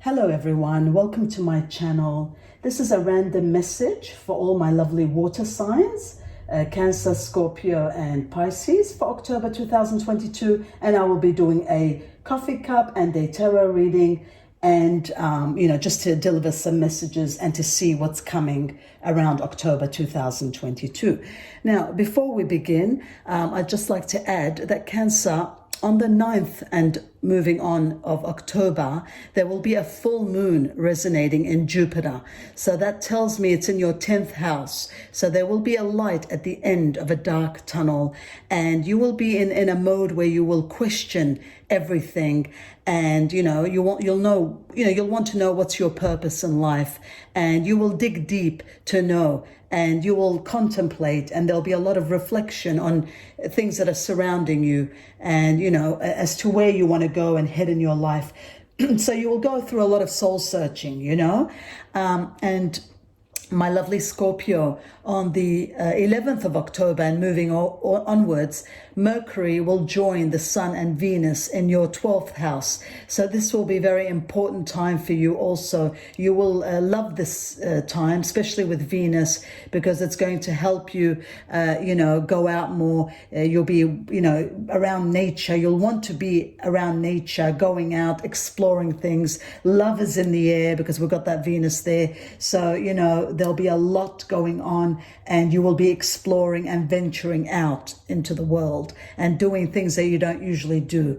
Hello everyone, welcome to my channel. This is a random message for all my lovely water signs, Cancer, Scorpio and Pisces for October 2022, and I will be doing a coffee cup and a tarot reading and just to deliver some messages and to see what's coming around October 2022. Now, before we begin, I'd just like to add that Cancer, on the 9th and moving on of October, there will be a full moon resonating in Jupiter. So that tells me it's in your 10th house. So there will be a light at the end of a dark tunnel, and you will be in a mode where you will question everything, and you'll want to know what's your purpose in life, and you will dig deep to know, and you will contemplate, and there'll be a lot of reflection on things that are surrounding you, and as to where you want to go and head in your life. So you will go through a lot of soul searching, and my lovely Scorpio, on the 11th of October and moving onwards, Mercury will join the Sun and Venus in your 12th house. So this will be a very important time for you also. You will love this time, especially with Venus, because it's going to help you, go out more. You'll be, around nature. You'll want to be around nature, going out, exploring things. Love is in the air because we've got that Venus there. So, there'll be a lot going on, and you will be exploring and venturing out into the world and doing things that you don't usually do.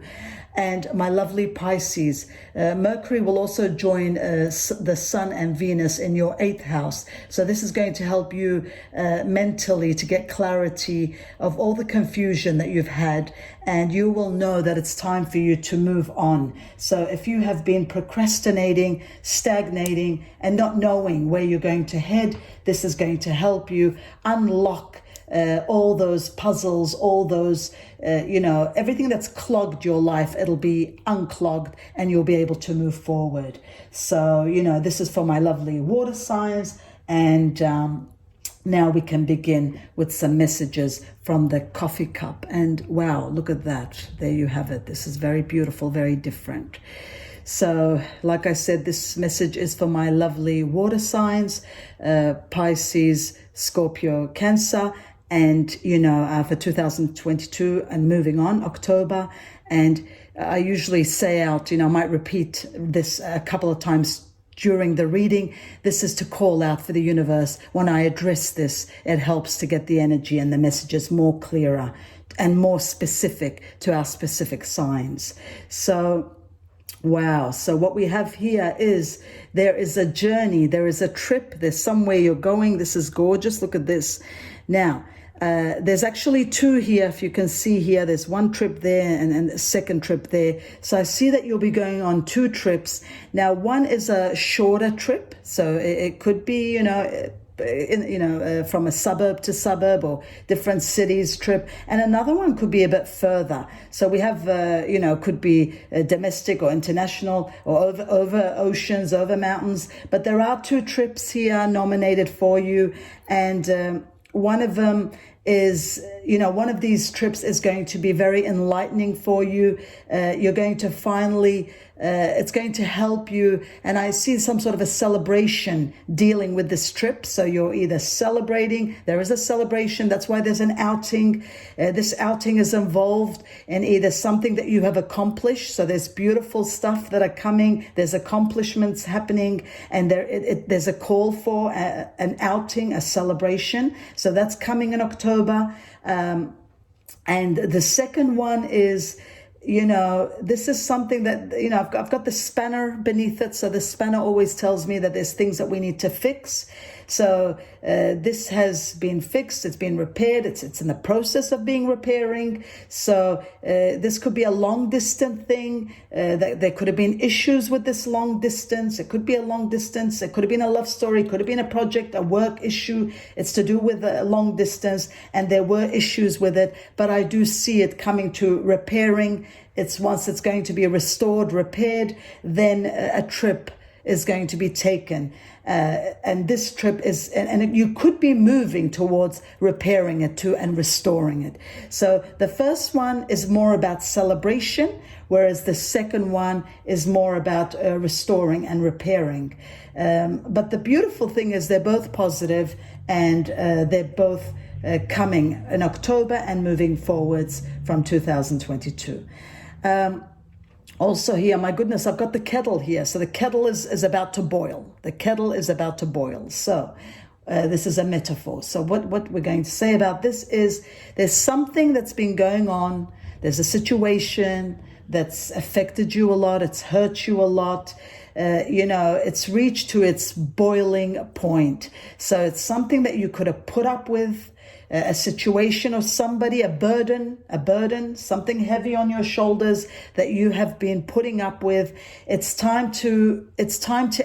And my lovely Pisces, Mercury will also join the Sun and Venus in your 8th house. So this is going to help you mentally to get clarity of all the confusion that you've had, and you will know that it's time for you to move on. So if you have been procrastinating, stagnating, and not knowing where you're going to head, this is going to help you unlock all those puzzles, all those, everything that's clogged your life. It'll be unclogged and you'll be able to move forward. So, this is for my lovely water signs. And now we can begin with some messages from the coffee cup. And wow, look at that. There you have it. This is very beautiful, very different. So, like I said, this message is for my lovely water signs, Pisces, Scorpio, Cancer, and, for 2022 and moving on, October. And I usually say out, I might repeat this a couple of times during the reading. This is to call out for the universe. When I address this, it helps to get the energy and the messages more clearer and more specific to our specific signs. So, wow. So what we have here is there is a journey, there is a trip, there's somewhere you're going. This is gorgeous. Look at this. Now, there's actually two here. If you can see here, there's one trip there and a second trip there. So I see that you'll be going on two trips. Now, one is a shorter trip. So it could be, from a suburb to suburb or different cities trip. And another one could be a bit further. So we have, could be domestic or international or over oceans, over mountains. But there are two trips here nominated for you. And one of them is, one of these trips is going to be very enlightening for you. You're going to finally, it's going to help you. And I see some sort of a celebration dealing with this trip. So you're either celebrating, there is a celebration. That's why there's an outing. This outing is involved in either something that you have accomplished. So there's beautiful stuff that are coming. There's accomplishments happening, and there's a call for an outing, a celebration. So that's coming in October. And the second one is, this is something that, I've got the spanner beneath it. So the spanner always tells me that there's things that we need to fix. So this has been fixed. It's been repaired. It's in the process of being repairing. So this could be a long distance thing. There could have been issues with this long distance. It could be a long distance. It could have been a love story. It could have been a project, a work issue. It's to do with a long distance, and there were issues with it. But I do see it coming to repairing. Once it's going to be restored, repaired, then a trip is going to be taken. And this trip is, and you could be moving towards repairing it too and restoring it. So the first one is more about celebration, whereas the second one is more about restoring and repairing. But the beautiful thing is they're both positive, and they're both coming in October and moving forwards from 2022. Also here, my goodness, I've got the kettle here. So the kettle is about to boil. The kettle is about to boil. So this is a metaphor. So what we're going to say about this is there's something that's been going on. There's a situation that's affected you a lot. It's hurt you a lot. It's reached to its boiling point. So it's something that you could have put up with, a situation or somebody, a burden, something heavy on your shoulders that you have been putting up with. It's time to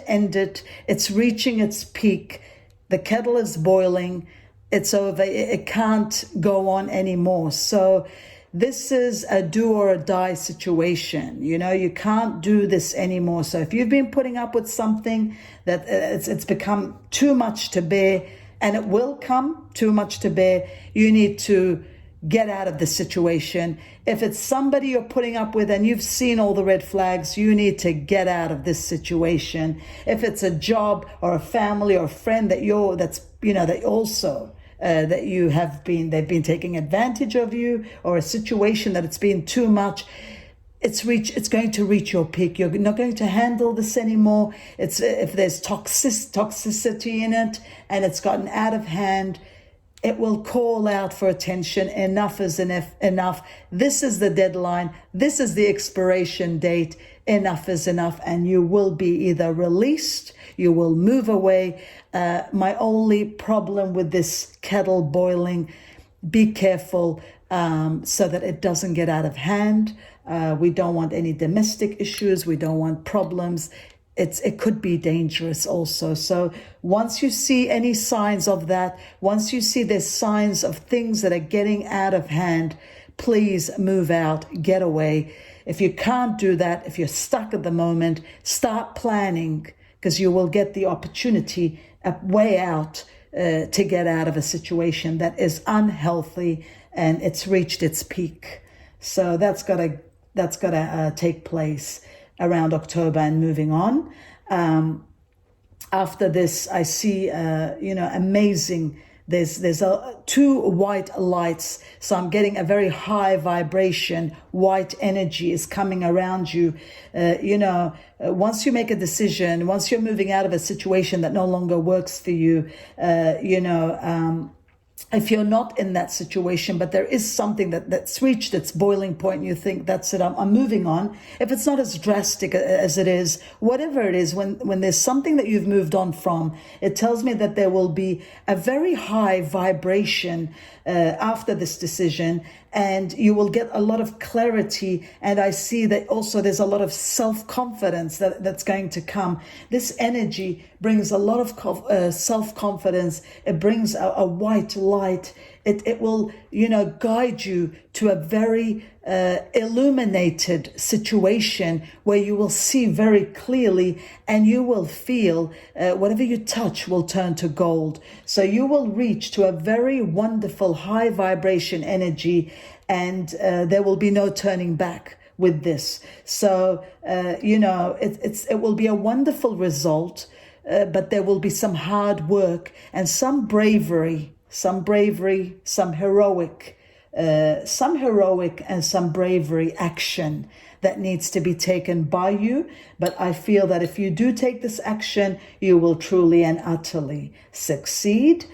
end it. It's reaching its peak. The kettle is boiling. It's over. It can't go on anymore. So this is a do or a die situation. You can't do this anymore. So if you've been putting up with something that it's become too much to bear, and it will come too much to bear, you need to get out of the situation. If it's somebody you're putting up with and you've seen all the red flags, you need to get out of this situation. If it's a job or a family or a friend that they've been taking advantage of you, or a situation that it's been too much, it's going to reach your peak. You're not going to handle this anymore. If there's toxicity in it and it's gotten out of hand, it will call out for attention. Enough is enough. This is the deadline. This is the expiration date. Enough is enough. And you will be either released, you will move away. My only problem with this kettle boiling, be careful so that it doesn't get out of hand. We don't want any domestic issues. We don't want problems. It could be dangerous also. So once you see any signs of that, once you see there's signs of things that are getting out of hand, please move out, get away. If you can't do that, if you're stuck at the moment, start planning, because you will get the opportunity, a way out to get out of a situation that is unhealthy and it's reached its peak. So that's got to take place around October and moving on. After this, I see, amazing. There's two white lights. So I'm getting a very high vibration. White energy is coming around you. Once you make a decision, once you're moving out of a situation that no longer works for you, if you're not in that situation, but there is something that's reached its boiling point and you think, that's it, I'm moving on. If it's not as drastic as it is, whatever it is, when there's something that you've moved on from, it tells me that there will be a very high vibration after this decision, and you will get a lot of clarity. And I see that also there's a lot of self-confidence that's going to come. This energy brings a lot of self-confidence. It brings a white light. It will, guide you to a very illuminated situation where you will see very clearly, and you will feel whatever you touch will turn to gold. So you will reach to a very wonderful high vibration energy, and there will be no turning back with this. So, it will be a wonderful result, but there will be some hard work and some bravery, some heroic and some bravery action that needs to be taken by you. But I feel that if you do take this action, you will truly and utterly succeed.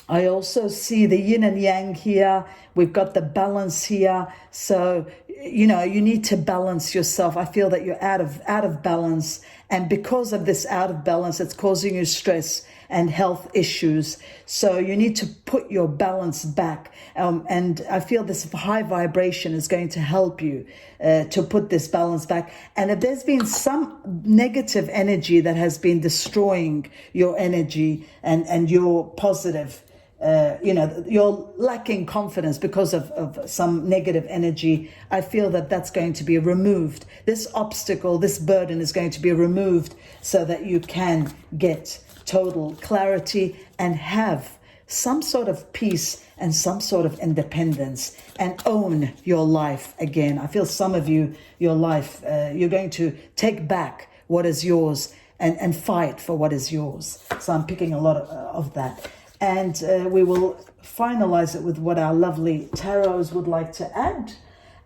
I also see the yin and yang here. We've got the balance here. So, you need to balance yourself. I feel that you're out of balance. And because of this out of balance, it's causing you stress and health issues. So you need to put your balance back. And I feel this high vibration is going to help you to put this balance back. And if there's been some negative energy that has been destroying your energy and your positive you're lacking confidence because of some negative energy, I feel that that's going to be removed. This obstacle, this burden is going to be removed so that you can get total clarity and have some sort of peace and some sort of independence and own your life again. I feel some of you, your life, you're going to take back what is yours and fight for what is yours. So I'm picking a lot of that. And we will finalize it with what our lovely tarots would like to add,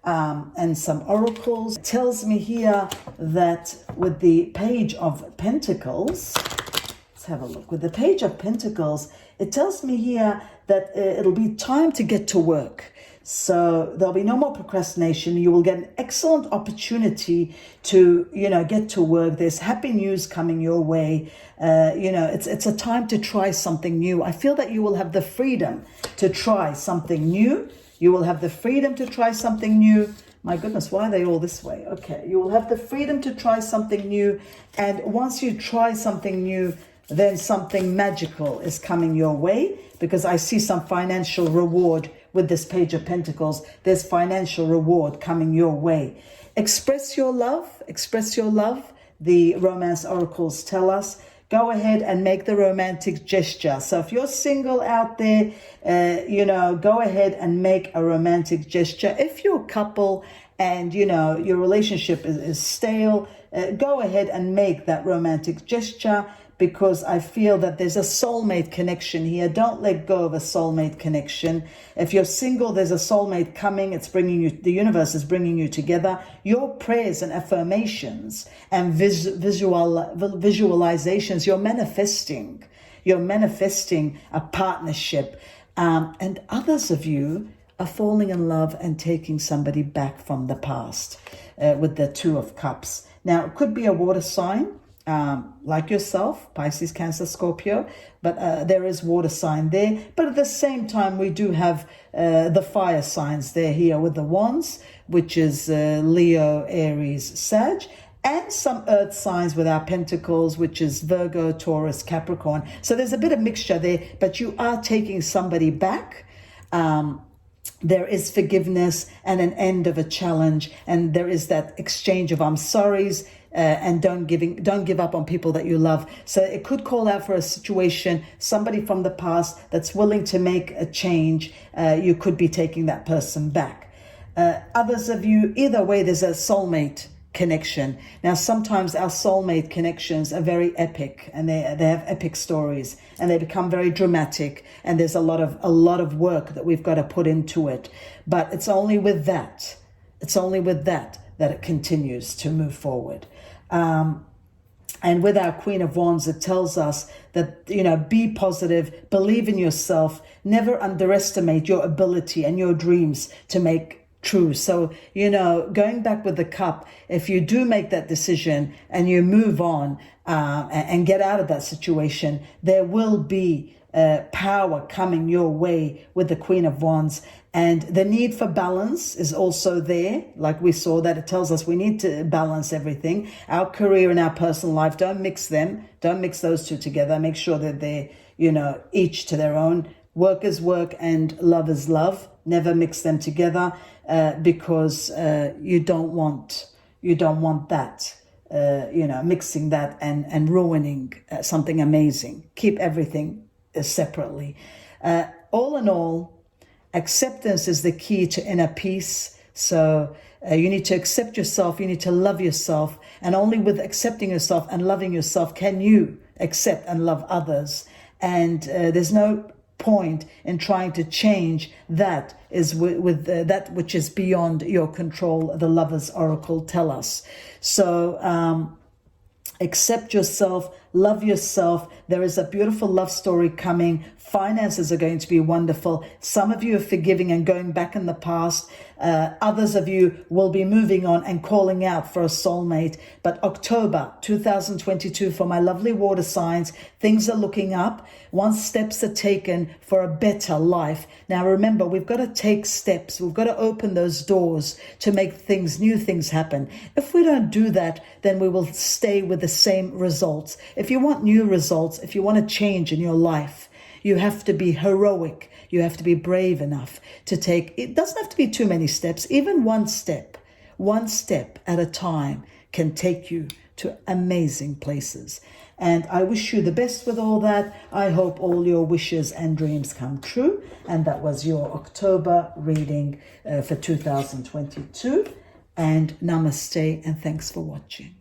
and some oracles. It tells me here that with the Page of Pentacles, let's have a look. With the Page of Pentacles, it tells me here that it'll be time to get to work. So there'll be no more procrastination. You will get an excellent opportunity to, get to work. There's happy news coming your way. It's a time to try something new. I feel that you will have the freedom to try something new. You will have the freedom to try something new. My goodness, why are they all this way? Okay, you will have the freedom to try something new. And once you try something new, then something magical is coming your way, because I see some financial reward with this Page of Pentacles. There's financial reward coming your way. Express your love. Express your love. The romance oracles tell us, go ahead and make the romantic gesture. So if you're single out there, go ahead and make a romantic gesture. If you're a couple and, your relationship is stale, go ahead and make that romantic gesture, because I feel that there's a soulmate connection here. Don't let go of a soulmate connection. If you're single, there's a soulmate coming. It's bringing you, the universe is bringing you together. Your prayers and affirmations and visualizations, you're manifesting a partnership. And others of you are falling in love and taking somebody back from the past with the Two of Cups. Now, it could be a water sign, like yourself, Pisces, Cancer, Scorpio, but there is water sign there. But at the same time, we do have the fire signs there here with the wands, which is Leo, Aries, Sag, and some earth signs with our pentacles, which is Virgo, Taurus, Capricorn. So there's a bit of mixture there, but you are taking somebody back. There is forgiveness and an end of a challenge, and there is that exchange of I'm sorries, and don't give up on people that you love. So it could call out for a situation, somebody from the past that's willing to make a change. You could be taking that person back. Others of you, either way, there's a soulmate connection. Now, sometimes our soulmate connections are very epic, and they have epic stories, and they become very dramatic, and there's a lot of work that we've got to put into it. But it's only with that that it continues to move forward. And with our Queen of Wands, it tells us that, be positive, believe in yourself, never underestimate your ability and your dreams to make true. So, going back with the cup, if you do make that decision and you move on and get out of that situation, there will be power coming your way with the Queen of Wands. And the need for balance is also there. Like we saw that it tells us we need to balance everything. Our career and our personal life, don't mix them. Don't mix those two together. Make sure that they're, each to their own. Work is work and love is love. Never mix them together because you don't want that, mixing that and ruining something amazing. Keep everything separately. All in all, acceptance is the key to inner peace. So you need to accept yourself. You need to love yourself. And only with accepting yourself and loving yourself can you accept and love others. And there's no point in trying to change that is with that which is beyond your control, the Lovers Oracle tell us. So accept yourself, love yourself. There is a beautiful love story coming. Finances are going to be wonderful. Some of you are forgiving and going back in the past. Others of you will be moving on and calling out for a soulmate. But October 2022, for my lovely water signs, things are looking up. Once steps are taken for a better life. Now remember, we've got to take steps. We've got to open those doors to make new things happen. If we don't do that, then we will stay with the same results. If you want new results, if you want to change in your life, You have to be heroic. You have to be brave enough to take, it doesn't have to be too many steps, even one step at a time can take you to amazing places. And I wish you the best with all that. I hope all your wishes and dreams come true. And that was your October reading for 2022. And namaste, and thanks for watching.